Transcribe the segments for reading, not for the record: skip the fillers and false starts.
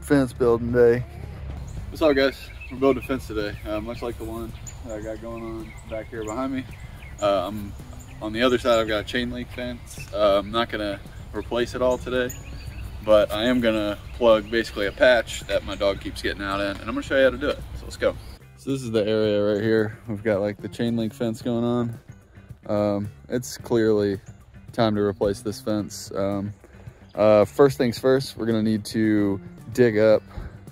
fence building day. What's up, guys? We're building a fence today, much like the one that I got going on back here behind me. On the other side, I've got a chain link fence. I'm not gonna replace it all today, but I am gonna plug basically a patch that my dog keeps getting out in, and I'm gonna show you how to do it. So let's go. So this is the area right here. We've got like the chain link fence going on. It's clearly time to replace this fence. First things first, we're gonna need to dig up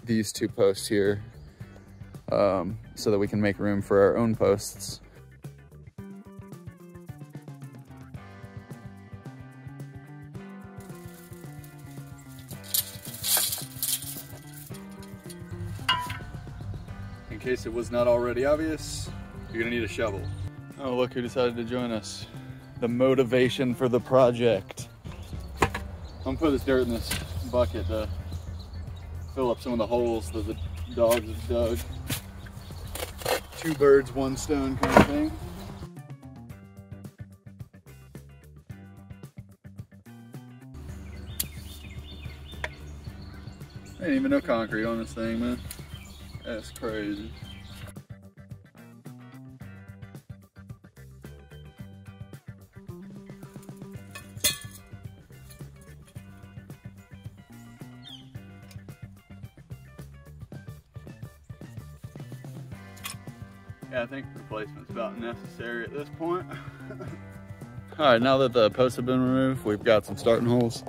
these two posts here so that we can make room for our own posts. In case it was not already obvious, you're gonna need a shovel. Oh, look who decided to join us. The motivation for the project. I'm gonna put this dirt in this bucket to fill up some of the holes that the dogs have dug. Two birds, one stone kind of thing. Ain't even no concrete on this thing, man. That's crazy. Yeah, I think replacement's about necessary at this point. All right, now that the posts have been removed, we've got some starting holes.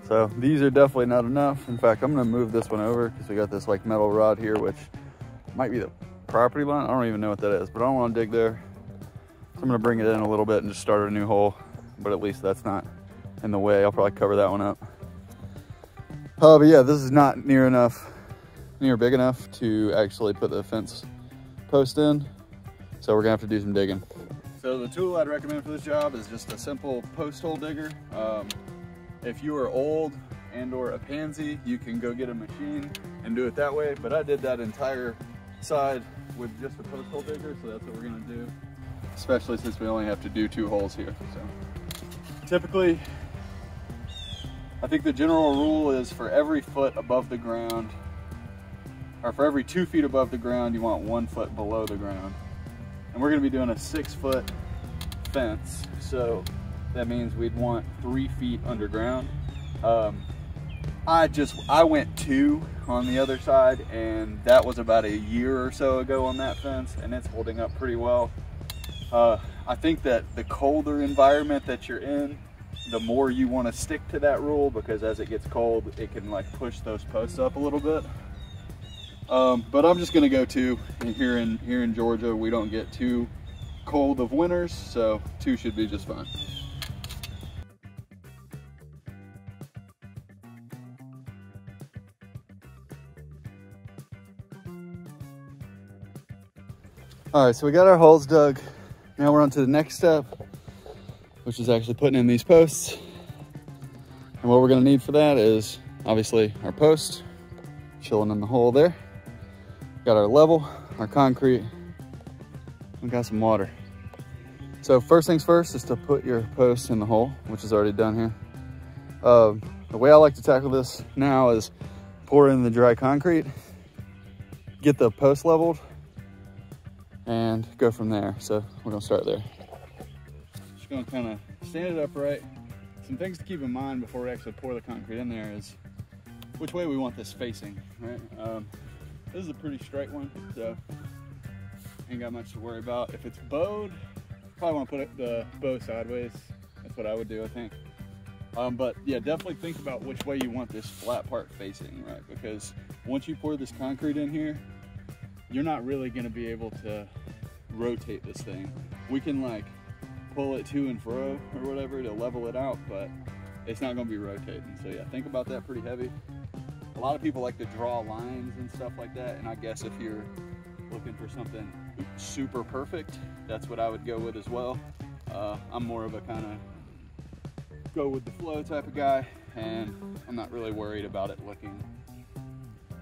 So these are definitely not enough. In fact, I'm gonna move this one over because we got this like metal rod here, which might be the property line. I don't even know what that is, but I don't wanna dig there. So I'm gonna bring it in a little bit and just start a new hole, but at least that's not in the way. I'll probably cover that one up. But yeah, this is not near big enough to actually put the fence post in. So we're gonna have to do some digging. So the tool I'd recommend for this job is just a simple post hole digger. If you are old and or a pansy, you can go get a machine and do it that way. But I did that entire side with just a post hole digger. So that's what we're gonna do, especially since we only have to do 2 holes here. So typically, I think the general rule is for every foot above the ground, or for every 2 feet above the ground, you want 1 foot below the ground. And we're gonna be doing a 6-foot fence. So that means we'd want 3 feet underground. I went 2 on the other side, and that was about a year or so ago on that fence, and it's holding up pretty well. I think that the colder environment that you're in, the more you want to stick to that rule, because as it gets cold, it can like push those posts up a little bit. But I'm just gonna go 2. And here in Georgia, we don't get too cold of winters, so 2 should be just fine. All right, so we got our holes dug. Now we're on to the next step, which is actually putting in these posts. And what we're gonna need for that is obviously our post, chilling in the hole there. Got our level, our concrete, we got some water. So first things first is to put your post in the hole, which is already done here. The way I like to tackle this now is pour in the dry concrete, get the post leveled, and go from there. So we're gonna start there. Just gonna kind of stand it upright. Some things to keep in mind before we actually pour the concrete in there is which way we want this facing, right? This is a pretty straight one, so ain't got much to worry about. If it's bowed, probably want to put the bow sideways. That's what I would do, I think. But yeah, definitely think about which way you want this flat part facing, right? Because once you pour this concrete in here, you're not really going to be able to rotate this thing. We can like pull it to and fro or whatever to level it out, but it's not going to be rotating. So yeah, think about that pretty heavy. A lot of people like to draw lines and stuff like that, and I guess if you're looking for something super perfect, that's what I would go with as well. I'm more of a kind of go with the flow type of guy, and I'm not really worried about it looking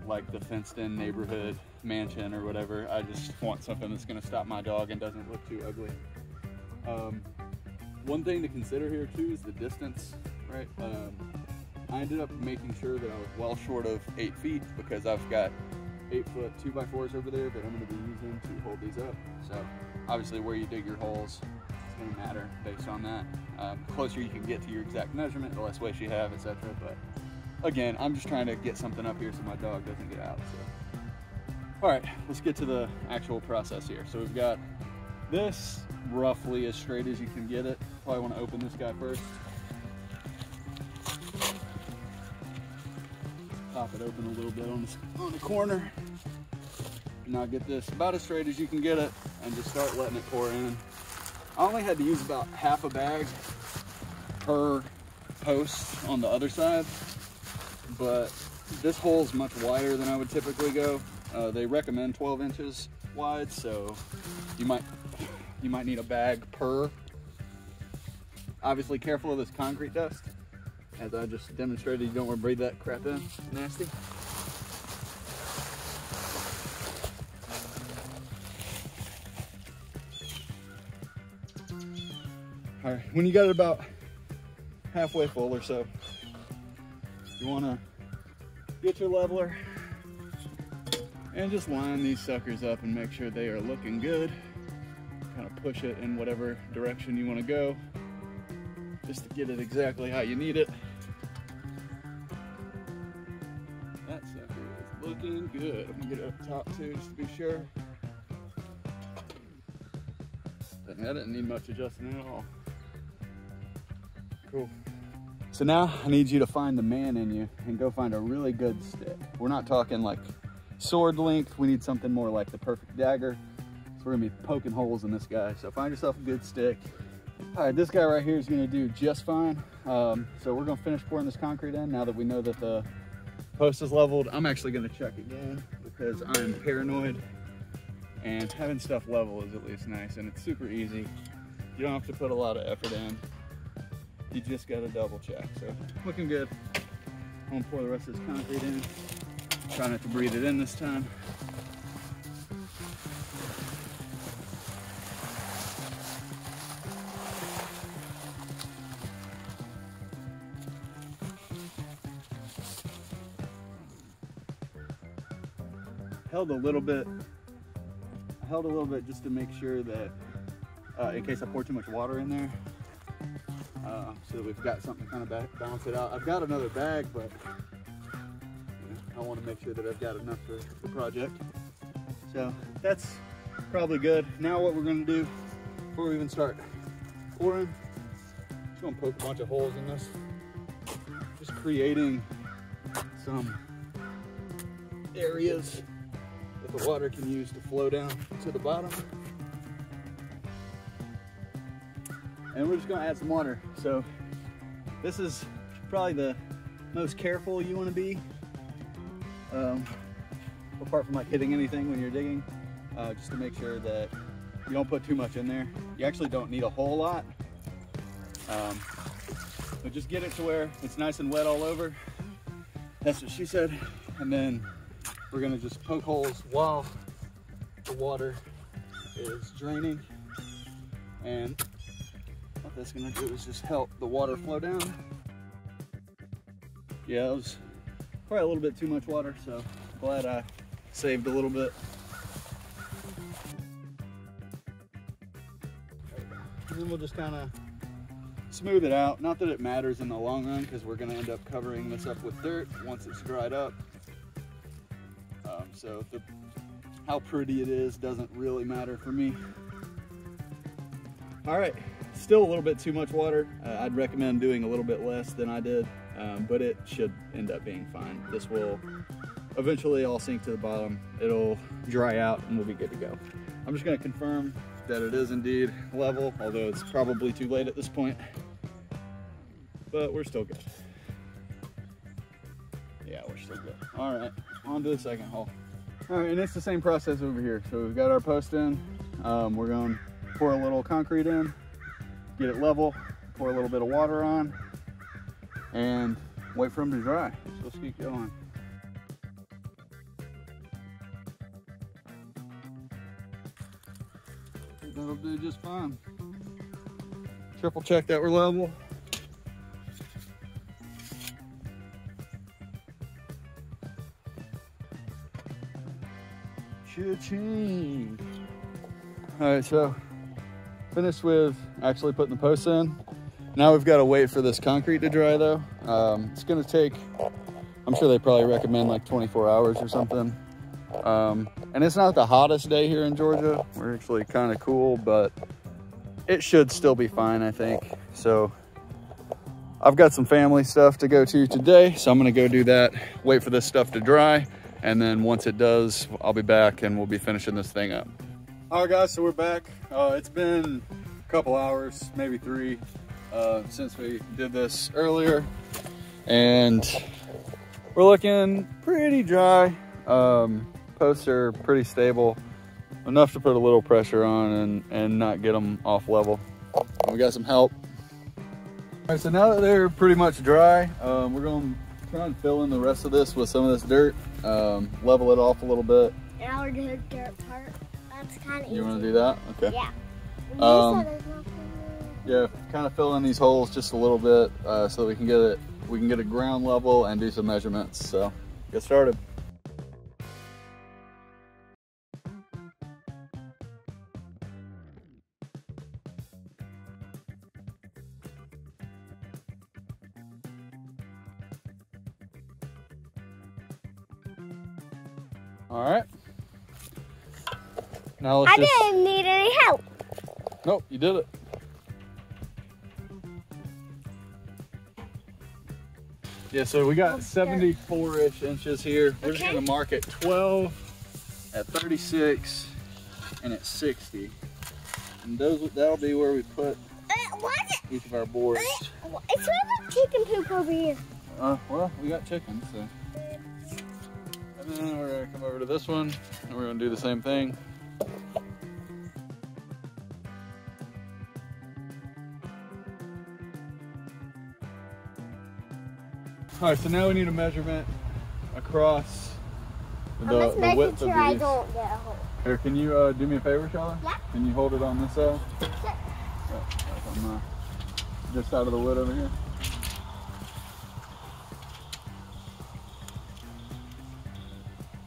like the fenced in neighborhood mansion or whatever. I just want something that's going to stop my dog and doesn't look too ugly. One thing to consider here too is the distance, right? I ended up making sure that I was well short of 8 feet because I've got 8-foot 2x4s over there that I'm going to be using to hold these up. So obviously where you dig your holes, it's going to matter based on that. The closer you can get to your exact measurement, the less waste you have, etc. But again, I'm just trying to get something up here so my dog doesn't get out. So, all right, let's get to the actual process here. So we've got this roughly as straight as you can get it. Probably want to open this guy first. Pop it open a little bit on the corner. Now get this about as straight as you can get it and just start letting it pour in. I only had to use about half a bag per post on the other side, but this hole is much wider than I would typically go. They recommend 12 inches wide, so you might need a bag per. Obviously careful of this concrete dust. As I just demonstrated, you don't want to breathe that crap in. Nasty. All right, when you got it about halfway full or so, you want to get your leveler and just line these suckers up and make sure they are looking good. Kind of push it in whatever direction you want to go, just to get it exactly how you need it. That sucker is looking good. I'm gonna get it up top too, just to be sure. That didn't need much adjusting at all. Cool. So now I need you to find the man in you and go find a really good stick. We're not talking like sword length. We need something more like the perfect dagger. So we're gonna be poking holes in this guy. So find yourself a good stick. All right, this guy right here is gonna do just fine. So we're gonna finish pouring this concrete in now that we know that the post is leveled. I'm actually gonna check again because I'm paranoid, and having stuff level is at least nice, and it's super easy. You don't have to put a lot of effort in. You just gotta double check. So looking good. I'm gonna pour the rest of this concrete in. Try not to breathe it in this time. Held a little bit just to make sure that in case I pour too much water in there, so that we've got something to kind of balance it out. I've got another bag, but I want to make sure that I've got enough for the project. So that's probably good. Now what we're going to do before we even start pouring, just going to poke a bunch of holes in this, just creating some areas that the water can use to flow down to the bottom. And we're just gonna add some water. So this is probably the most careful you wanna be, apart from like hitting anything when you're digging, just to make sure that you don't put too much in there. You actually don't need a whole lot, but just get it to where it's nice and wet all over. That's what she said. And then we're gonna just poke holes while the water is draining. And what that's gonna do is just help the water flow down. Yeah, it was probably a little bit too much water, so glad I saved a little bit. And then we'll just kind of smooth it out. Not that it matters in the long run, because we're gonna end up covering this up with dirt once it's dried up. So how pretty it is doesn't really matter for me. All right, still a little bit too much water. I'd recommend doing a little bit less than I did, but it should end up being fine. This will eventually all sink to the bottom. It'll dry out and we'll be good to go. I'm just gonna confirm that it is indeed level, although it's probably too late at this point, but we're still good. Yeah, we're still good. All right, on to the second hole. All right, and it's the same process over here. So we've got our post in. We're going to pour a little concrete in, get it level, pour a little bit of water on, and wait for them to dry. So let's keep going. I think that'll do just fine. Triple check that we're level. Cha-ching. All right, so finished with actually putting the posts in. Now we've got to wait for this concrete to dry though. It's gonna take, I'm sure they probably recommend like 24 hours or something. And it's not the hottest day here in Georgia. We're actually kind of cool, but it should still be fine, I think. So I've got some family stuff to go to today, so I'm gonna go do that, wait for this stuff to dry, and then once it does, I'll be back and we'll be finishing this thing up. All right guys, so we're back. It's been a couple hours, maybe 3, since we did this earlier, and we're looking pretty dry. Posts are pretty stable, enough to put a little pressure on and not get them off level. We got some help. All right, so now that they're pretty much dry, we're going to try and fill in the rest of this with some of this dirt, level it off a little bit. And our dirt part, that's kind of easy. You want to do that? Okay. Yeah. Yeah, kind of fill in these holes just a little bit so that we can get a ground level and do some measurements. So get started. All right. Now let's didn't need any help. Nope, you did it. Yeah, so we got 74-ish inches here. We're just gonna mark at 12, at 36, and at 60. And that'll be where we put each of our boards. It smells like chicken poop over here. Well, we got chickens, so. And then we're gonna come over to this one, and we're gonna do the same thing. All right, so now we need a measurement across the width of these. I don't get a hole. Here, can you do me a favor, Charlotte? Yeah. Can you hold it on this side? Sure. That's on this side of the wood over here.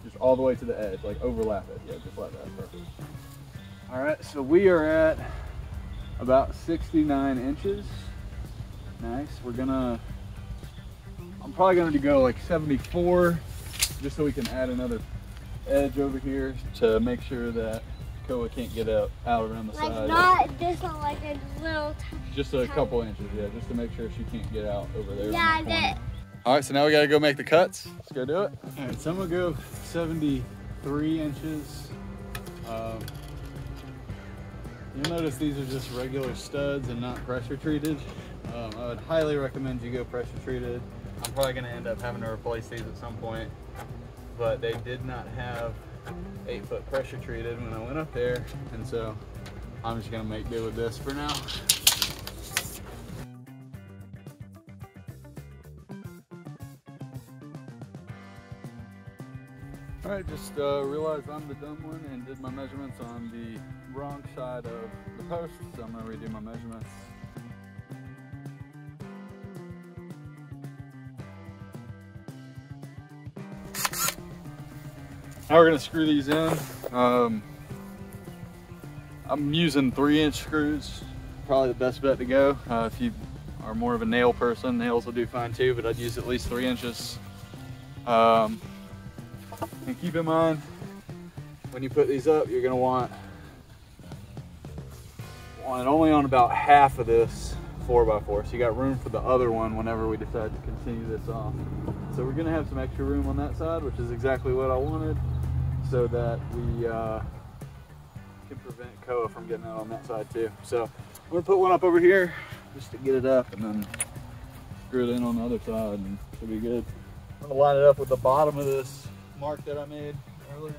Just all the way to the edge, like overlap it. Yeah, just like that. Perfect. All right, so we are at about 69 inches. Nice. I'm probably going to go like 74, just so we can add another edge over here to make sure that Koa can't get out around the side. Not just like a little just a couple inches, yeah, just to make sure she can't get out over there. Yeah, I did. All right, so now we got to go make the cuts. Let's go do it. All right, so I'm going to go 73 inches. You'll notice these are just regular studs and not pressure treated. I would highly recommend you go pressure treated. I'm probably going to end up having to replace these at some point, but they did not have 8-foot pressure treated when I went up there, and so I'm just going to make do with this for now. All right, just realized I'm the dumb one and did my measurements on the wrong side of the post, so I'm going to redo my measurements. Now we're going to screw these in. I'm using 3-inch screws, probably the best bet to go. If you are more of a nail person, nails will do fine too, but I'd use at least 3 inches. And keep in mind, when you put these up, you're going to want only on about half of this 4x4, so you got room for the other one whenever we decide to continue this off. So we're going to have some extra room on that side, which is exactly what I wanted, so that we can prevent Koa from getting out on that side too. So I'm going to put one up over here just to get it up, and then screw it in on the other side, and it should be good. I'm going to line it up with the bottom of this mark that I made earlier.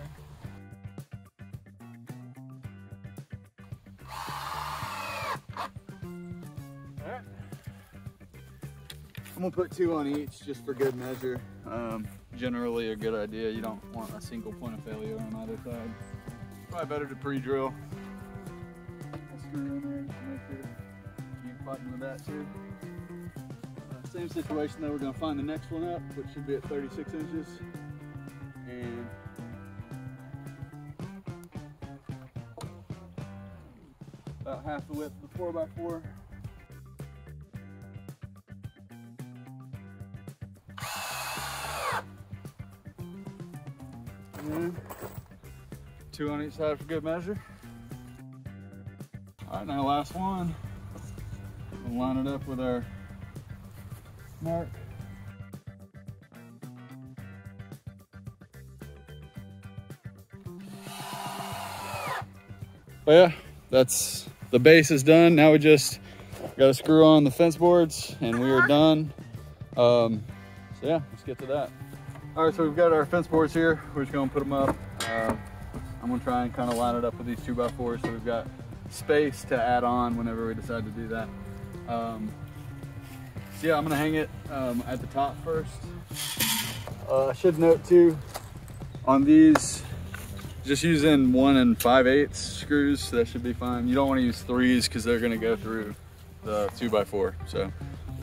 Alright. I'm gonna put 2 on each just for good measure. Generally a good idea. You don't want a single point of failure on either side. Probably better to pre-drill. I'll screw in there to make sure you can fighting with that too. Same situation though, we're gonna find the next one up, which should be at 36 inches. And half the width of the 4x4. And 2 on each side for good measure. All right, now last one. We'll line it up with our mark. But yeah, that's the base is done. Now we just got to screw on the fence boards and we are done. So yeah, let's get to that. All right, so we've got our fence boards here. We're just gonna put them up. I'm gonna try and kind of line it up with these 2x4s so we've got space to add on whenever we decide to do that. So yeah, I'm gonna hang it at the top first. I should note too, on these, just using 1 5/8 screws, so that should be fine. You don't want to use 3s because they're going to go through the 2x4. So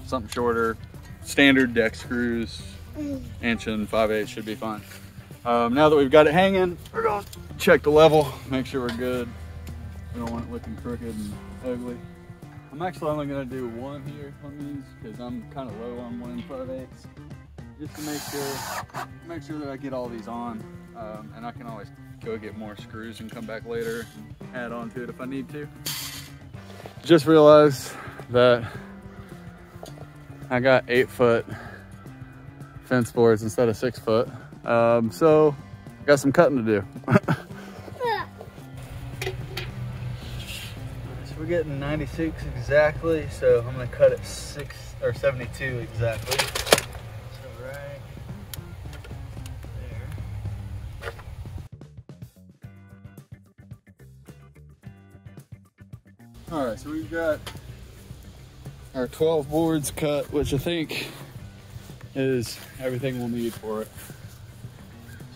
something shorter, standard deck screws, 1 5/8 should be fine. Now that we've got it hanging, we're going to check the level, make sure we're good. We don't want it looking crooked and ugly. I'm actually only going to do 1 here on these because I'm kind of low on 1 5/8, just to make sure that I get all these on, and I can always go get more screws and come back later and add on to it if I need to. Just realized that I got 8-foot fence boards instead of 6-foot. So got some cutting to do. So we're getting 96 exactly. So I'm gonna cut it 72 exactly. So right there. All right, so we've got our 12 boards cut, which I think is everything we'll need for it.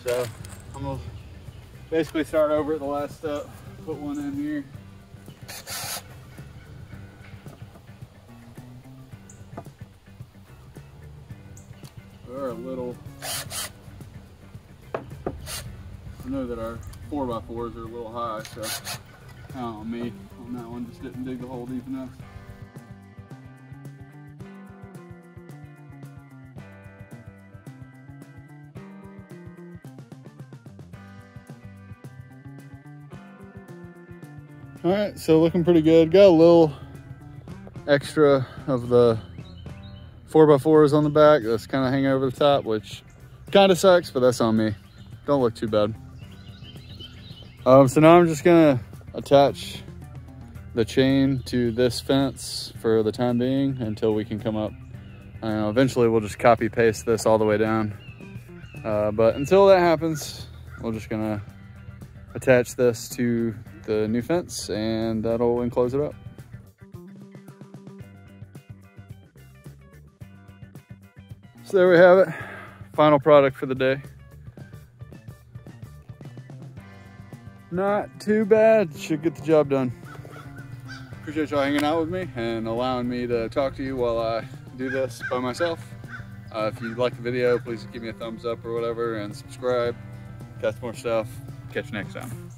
So I'm gonna basically start over at the last step, put one in here. We're a little, I know that our 4x4s are a little high, so count on me on that one, just didn't dig the hole deep enough. All right, so looking pretty good. Got a little extra of the 4x4s on the back that's kind of hanging over the top, which kind of sucks, but that's on me. Don't look too bad. So now I'm just gonna attach the chain to this fence for the time being until we can come up. Eventually we'll just copy paste this all the way down. But until that happens, we're just gonna attach this to the new fence and that'll enclose it up. So there we have it, final product for the day. Not too bad, should get the job done. Appreciate y'all hanging out with me and allowing me to talk to you while I do this by myself. If you like the video, please give me a thumbs up or whatever and subscribe. Got some more stuff. Catch you next time.